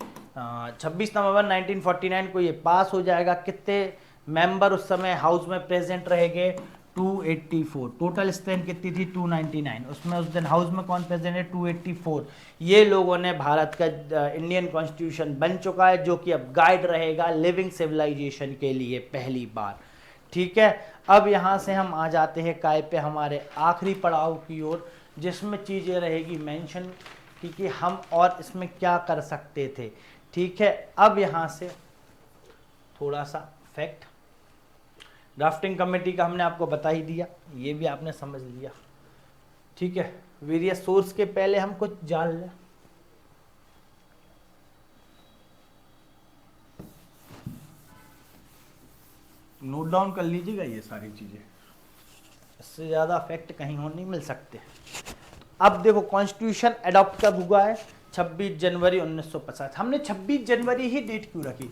26 नवंबर 1949 को ये पास हो जाएगा। कितने मेंबर उस समय हाउस में प्रेजेंट रहेंगे? 284। टोटल स्ट्रेंथ कितनी थी? 299। उसमें उस दिन हाउस में कौन प्रेजेंट है? 284। ये लोगों ने भारत का इंडियन कॉन्स्टिट्यूशन बन चुका है, जो कि अब गाइड रहेगा लिविंग सिविलाइजेशन के लिए पहली बार, ठीक है। अब यहाँ से हम आ जाते हैं काय पे, हमारे आखिरी पड़ाव की ओर, जिसमें चीज़ें रहेगी मेंशन कि हम और इसमें क्या कर सकते थे, ठीक है। अब यहाँ से थोड़ा सा फैक्ट, ड्राफ्टिंग कमेटी का हमने आपको बता ही दिया, ये भी आपने समझ लिया, ठीक है। वेरियस सोर्स के पहले हम कुछ जान लें। नोट डाउन कर लीजिएगा ये सारी चीजें, इससे ज़्यादा फैक्ट कहीं और नहीं मिल सकते। अब देखो कॉन्स्टिट्यूशन अडॉप्ट कब हुआ है? 26 जनवरी 1950। हमने 26 जनवरी ही डेट क्यों रखी?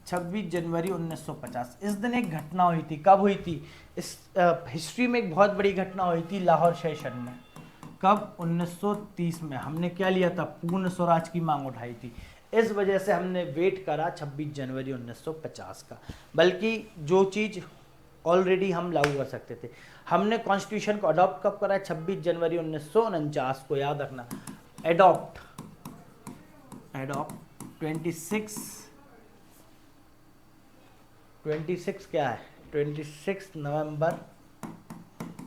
26 जनवरी 1950। इस दिन एक घटना हुई थी। कब हुई थी? इस हिस्ट्री में एक बहुत बड़ी घटना हुई थी लाहौर सेशन में। कब? 1930 में। हमने क्या लिया था? पूर्ण स्वराज की मांग उठाई थी। इस वजह से हमने वेट करा 26 जनवरी 1950 का, बल्कि जो चीज़ ऑलरेडी हम लागू कर सकते थे। हमने कॉन्स्टिट्यूशन को अडॉप्ट कब करा? 26 जनवरी 1949 को, याद रखना। अडॉप्ट 26 क्या है? 26 नवंबर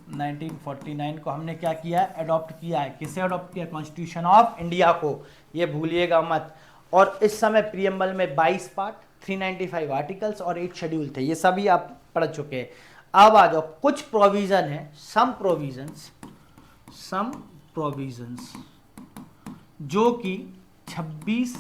1949 को हमने क्या किया है? अडॉप्ट किया है। किसे अडॉप्ट किया? कॉन्स्टिट्यूशन ऑफ इंडिया को, ये भूलिएगा मत। और इस समय प्रियम्बल में 22 पार्ट, 395 आर्टिकल्स और 8 शेड्यूल थे। ये सभी आप पढ़ चुके हैं। अब आ जाओ, कुछ प्रोविजन है, सम प्रोविजंस जो कि 26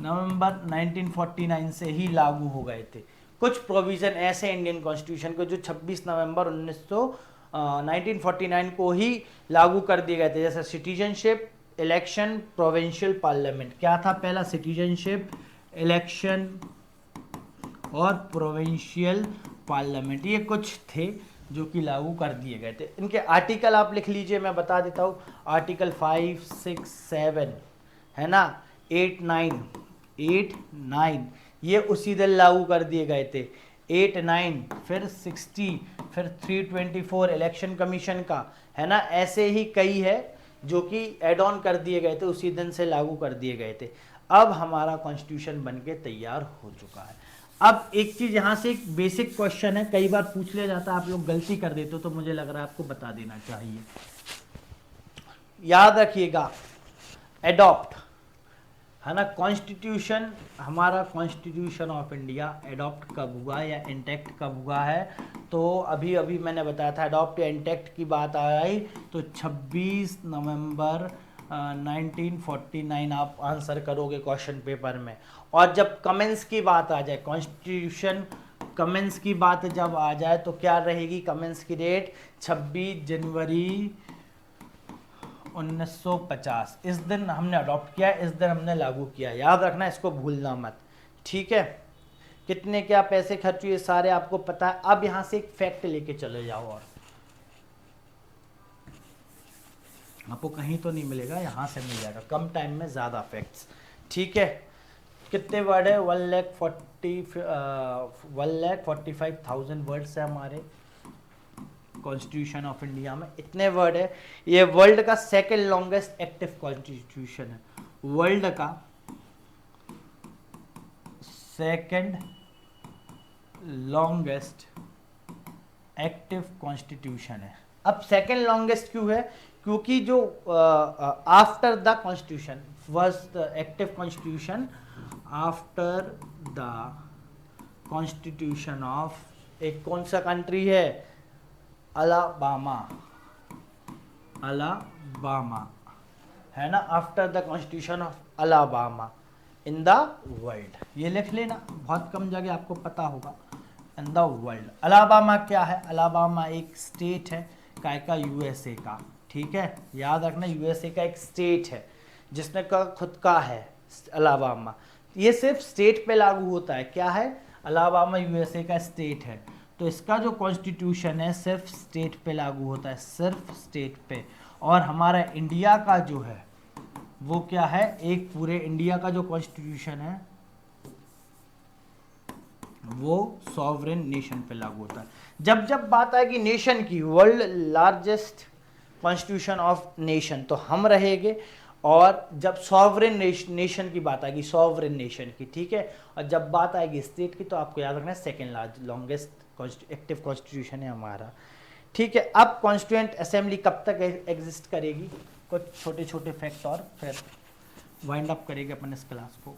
नवंबर 1949 से ही लागू हो गए थे। कुछ प्रोविजन ऐसे इंडियन कॉन्स्टिट्यूशन को जो 26 नवंबर 1949 को ही लागू कर दिए गए थे, जैसे सिटीजनशिप, इलेक्शन, प्रोविंशियल पार्लियामेंट। क्या था पहला? सिटीजनशिप, इलेक्शन और प्रोविंशियल पार्लियामेंट, ये कुछ थे जो कि लागू कर दिए गए थे। इनके आर्टिकल आप लिख लीजिए, मैं बता देता हूँ। आर्टिकल 5, 6, 7 है ना, 8, 9 ये उसी दिन लागू कर दिए गए थे। 8, 9 फिर 60, फिर 324 इलेक्शन कमीशन का, है ना। ऐसे ही कई है जो कि एड ऑन कर दिए गए थे, उसी दिन से लागू कर दिए गए थे। अब हमारा कॉन्स्टिट्यूशन बनके तैयार हो चुका है। अब एक चीज़ यहाँ से, एक बेसिक क्वेश्चन है, कई बार पूछ लिया जाता है, आप लोग गलती कर देते हो, तो मुझे लग रहा है आपको बता देना चाहिए। याद रखिएगा, एडॉप्ट है ना, कॉन्स्टिट्यूशन, हमारा कॉन्स्टिट्यूशन ऑफ इंडिया एडॉप्ट कब हुआ या इंटैक्ट कब हुआ है? तो अभी अभी मैंने बताया था, एडॉप्ट या इंटैक्ट की बात आई तो 26 नवंबर 1949 आप आंसर करोगे क्वेश्चन पेपर में। और जब कमेंस की बात आ जाए, कॉन्स्टिट्यूशन कमेंस की बात जब आ जाए, तो क्या रहेगी कमेंस की डेट? 26 जनवरी 1950। इस दिन हमने अडॉप्ट किया, इस दिन हमने लागू किया। याद रखना, इसको भूलना मत, ठीक है। कितने क्या पैसे खर्च हुए सारे आपको पता है। अब यहां से एक फैक्ट लेके चले जाओ, और आपको कहीं तो नहीं मिलेगा, यहां से मिल जाएगा कम टाइम में ज्यादा फैक्ट्स, ठीक है। कितने वर्ड है? 1,45,000 वर्ड्स है हमारे कॉन्स्टिट्यूशन ऑफ इंडिया में। इतने वर्ड है। ये वर्ल्ड का सेकंड लॉन्गेस्ट एक्टिव कॉन्स्टिट्यूशन है, वर्ल्ड का सेकंड लॉन्गेस्ट एक्टिव कॉन्स्टिट्यूशन है। अब सेकंड लॉन्गेस्ट क्यों है? क्योंकि जो after the constitution was the active constitution, after the constitution of एक कौन सा कंट्री है, अलाबामा, अलाबामा है ना, after the constitution of Alabama in the world, ये लिख लेना, बहुत कम जगह आपको पता होगा, इन द वर्ल्ड। अलाबामा क्या है, अलाबामा एक स्टेट है, काय का, यूएसए का, ठीक है, याद रखना यूएसए का एक स्टेट है जिसने का खुद का है अलाबामा। ये सिर्फ स्टेट पे लागू होता है, क्या है, अलाबामा यूएसए का स्टेट है, तो इसका जो कॉन्स्टिट्यूशन है सिर्फ स्टेट पे लागू होता है, सिर्फ स्टेट पे। और हमारा इंडिया का जो है वो क्या है, एक पूरे इंडिया का जो कॉन्स्टिट्यूशन है वो सॉवरेन नेशन पे लागू होता है। जब जब बात आएगी नेशन की, world largest constitution of nation, तो हम रहेंगे, और जब सॉवरेन नेशन की बात आएगी, सॉवरेन नेशन की, ठीक है, और जब बात आएगी स्टेट की तो आपको याद रखना है सेकेंड लॉन्गेस्ट एक्टिव कॉन्स्टिट्यूशन है हमारा, ठीक है। अब कॉन्स्टिट्यूएंट असेंबली कब तक एग्जिस्ट करेगी, कुछ छोटे छोटे फैक्ट और फिर वाइंड अप करेंगे अपन इस क्लास को।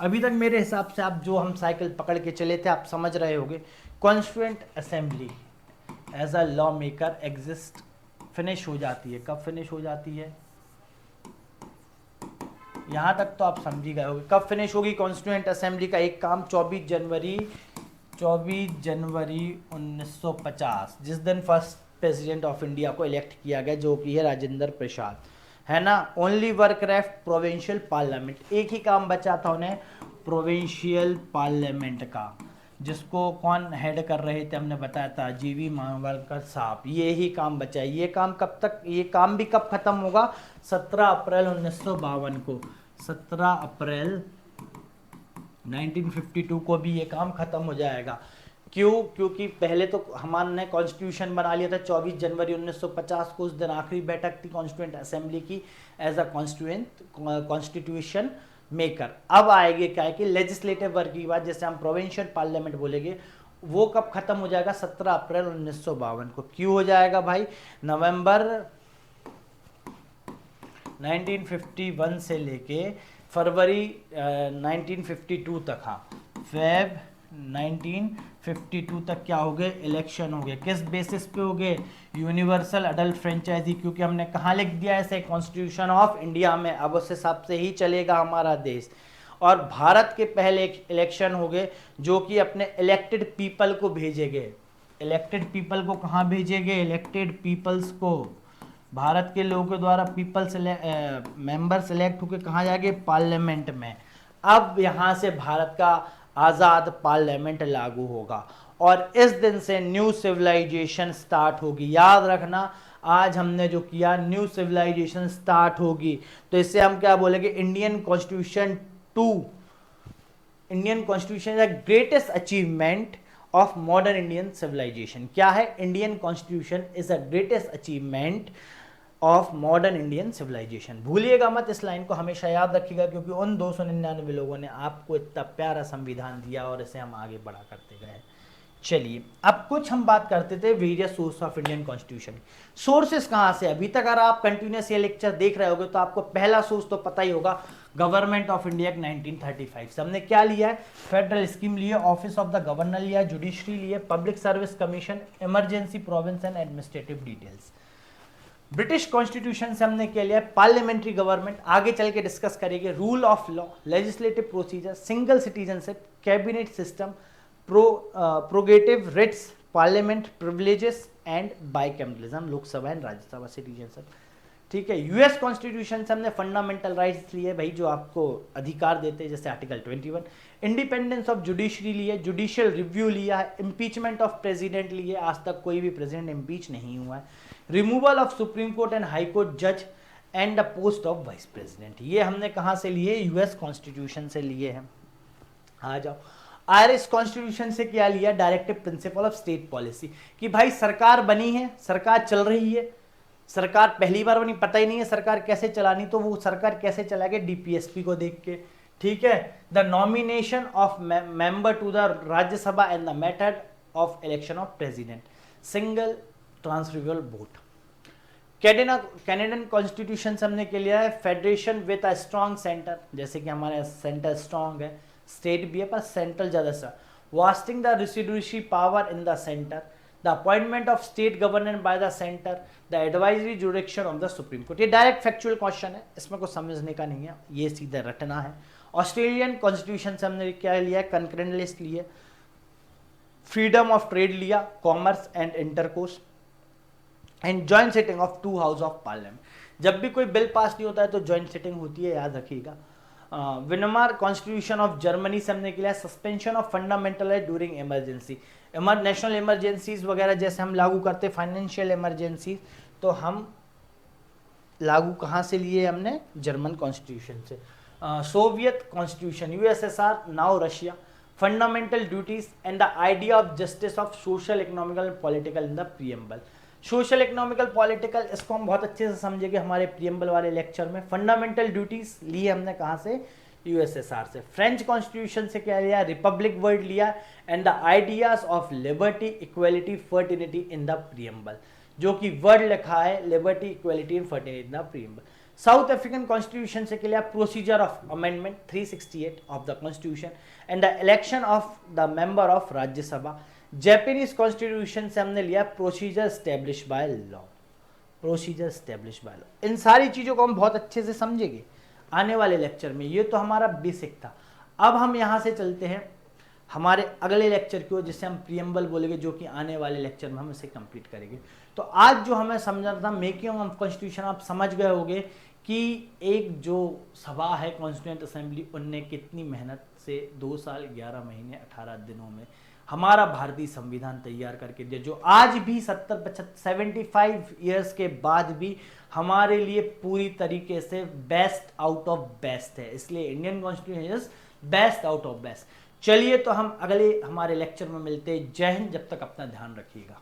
अभी तक मेरे हिसाब से आप जो हम साइकिल पकड़ के चले थे आप समझ रहे होंगे, constituent assembly as a law maker exist, finish हो जाती है, कब फिनिश हो जाती है, यहां तक तो आप समझ ही गए होंगे। कब फिनिश होगी कॉन्स्टिट्यूएंट असेंबली का एक काम, 24 जनवरी 1950, जिस दिन फर्स्ट प्रेसिडेंट ऑफ इंडिया को इलेक्ट किया गया, जो कि है राजेंद्र प्रसाद, है ना। Only work left provincial parliament, एक ही काम बचा था उन्हें, प्रोविंशियल पार्लियामेंट का, जिसको कौन हेड कर रहे थे, हमने बताया था जीवी मावलकर साहब, ये ही काम बचा है। ये काम कब तक, ये काम भी कब खत्म होगा, 17 अप्रैल 1952 को, 17 अप्रैल 1952 को भी ये काम खत्म हो जाएगा। क्यों, क्योंकि पहले तो हमारे कॉन्स्टिट्यूशन बना लिया था 24 जनवरी 1950 को, उस दिन आखिरी बैठक थी कॉन्स्टिट्यूएंट असेंबली की एज अ कॉन्स्टिट्यूशन मेकर। अब आएगी क्या है कि लेजिस्लेटिव वर्क की बात, जैसे हम प्रोविंशियल पार्लियामेंट बोलेंगे, वो कब खत्म हो जाएगा, 17 अप्रैल 1952 को। क्यों हो जाएगा भाई, नवंबर 1951 से लेके फरवरी 1952 तक, हाँ फेब 1952 तक क्या हो गए, इलेक्शन हो गए। किस बेसिस पे हो गए, यूनिवर्सल अडल्ट फ्रेंचाइजी, क्योंकि हमने कहाँ लिख दिया ऐसे कॉन्स्टिट्यूशन ऑफ इंडिया में, अब उस हिसाब से ही चलेगा हमारा देश। और भारत के पहले इलेक्शन हो गए जो कि अपने इलेक्टेड पीपल को भेजे गए, इलेक्टेड पीपल को कहाँ भेजे गए, इलेक्टेड पीपल्स को, भारत के लोगों के द्वारा पीपल मेंबर सेलेक्ट होकर कहाँ जाएंगे, पार्लियामेंट में। अब यहाँ से भारत का आज़ाद पार्लियामेंट लागू होगा और इस दिन से न्यू सिविलाइजेशन स्टार्ट होगी। याद रखना, आज हमने जो किया न्यू सिविलाइजेशन स्टार्ट होगी, तो इससे हम क्या बोलेंगे, Indian constitution 2, Indian constitution is the greatest achievement of modern Indian civilization. क्या है, Indian constitution is the greatest achievement of modern Indian civilization. भूलिएगा मत, इस लाइन को हमेशा याद रखिएगा, क्योंकि उन 299 लोगों ने आपको इतना प्यारा संविधान दिया और इसे हम आगे बढ़ा करते गए। चलिए अब कुछ हम बात करते थे various source of Indian constitution. Sources कहाँ से, अभी तक अगर आप कंटिन्यूस ये लेक्चर देख रहे होगे तो आपको पहला सोर्स तो पता ही होगा, गवर्नमेंट ऑफ इंडिया 1935 से हमने क्या लिया है, फेडरल स्कीम लिए, ऑफिस ऑफ द गवर्नर लिया, जुडिशरी लिए, public service commission, emergency province and administrative details. British constitution से हमने क्या लिया, पार्लियामेंट्री गवर्नमेंट, आगे चल के डिस्कस करेंगे, rule of law, legislative procedure, single citizenship, cabinet system, prerogative writs, parliament privileges and bicameralism, Lok Sabha and Rajya Sabha citizenship. ठीक है, यूएस कॉन्स्टिट्यूशन से हमने फंडामेंटल राइट्स लिए भाई, जो आपको अधिकार देते हैं, जैसे आर्टिकल 21, इंडिपेंडेंस ऑफ जुडिशरी लिए, जुडिशियल रिव्यू लिया है, इम्पीचमेंट ऑफ प्रेसिडेंट लिए, आज तक कोई भी प्रेसिडेंट इम्पीच नहीं हुआ है, removal of supreme court and high court जज and the post of vice president, ये हमने कहाँ से लिए, यूएस कॉन्स्टिट्यूशन से लिए हैं। आ जाओ, आयरिश कॉन्स्टिट्यूशन से क्या लिया, directive principle of state policy, कि भाई सरकार बनी है, सरकार चल रही है, सरकार पहली बार बनी, पता ही नहीं है सरकार कैसे चलानी, तो वो सरकार कैसे चलाएगी, डीपीएसपी को देख के। ठीक है, the nomination of member to the Rajya Sabha and the method of election of president, single transferable vote. Canadian constitution से हमने के लिया है federation with a strong centre, जैसे कि हमारे सेंटर स्ट्रॉन्ग है, स्टेट भी है पर सेंट्रल ज्यादा सा, vesting the residuary power in the centre, the appointment of state government by the centre, the advisory jurisdiction of the supreme court. ये डायरेक्ट फैक्चुअल क्वेश्चन है, इसमें कुछ समझने का नहीं है, ये सीधा रटना है। ऑस्ट्रेलियन कॉन्स्टिट्यूशन से हमने क्या लिया है, कंकरेंट लिस्ट लिए, फ्रीडम ऑफ ट्रेड लिया, commerce and intercourse, and joint sitting of 2 house of parliament. जब भी कोई बिल पास नहीं होता है तो जॉइंट सिटिंग होती है, याद रखिएगा। विनमार कॉन्स्टिट्यूशन ऑफ जर्मनी से हमने किया suspension of fundamental right during emergency. National emergencies वगैरह जैसे हम लागू करते, फाइनेंशियल इमरजेंसी, तो हम लागू कहाँ से लिए हमने, जर्मन कॉन्स्टिट्यूशन से। Soviet constitution, USSR now Russia, fundamental duties and the idea of justice of social economical political in the preamble. Social economical political, इसको हम बहुत अच्छे से समझेंगे हमारे प्रीएम्बल वाले लेक्चर में। फंडामेंटल ड्यूटीज लिए हमने कहाँ से, यूएसएसआर से। फ्रेंच कॉन्स्टिट्यूशन से क्या लिया, रिपब्लिक वर्ड लिया, and the ideas of liberty equality fraternity in the preamble, जो कि वर्ड लिखा है liberty equality and fraternity in the preamble. South African constitution से क्या लिया, procedure of amendment 368 of the constitution and the election of the member of Rajya Sabha. Japanese constitution से हमने लिया procedure established by law, procedure established by law. इन सारी चीजों को हम बहुत अच्छे से समझेंगे आने वाले लेक्चर में। ये तो हमारा बेसिक था। अब हम यहाँ से चलते हैं हमारे अगले लेक्चर की ओर, जिसे हम प्रीएम्बल बोलेंगे, जो कि आने वाले लेक्चर में हम इसे कंप्लीट करेंगे। तो आज जो हमें समझना था मेकिंग ऑफ कॉन्स्टिट्यूशन, आप समझ गए होंगे कि एक जो सभा है कॉन्स्टिट्यूएंट असेंबली, उनने कितनी मेहनत से 2 साल 11 महीने 18 दिनों में हमारा भारतीय संविधान तैयार करके दिया, जो आज भी 75 ईयर्स के बाद भी हमारे लिए पूरी तरीके से बेस्ट आउट ऑफ बेस्ट है। इसलिए Indian constitution is best out of best. चलिए तो हम अगले हमारे लेक्चर में मिलते हैं। जय हिंद, जब तक अपना ध्यान रखिएगा।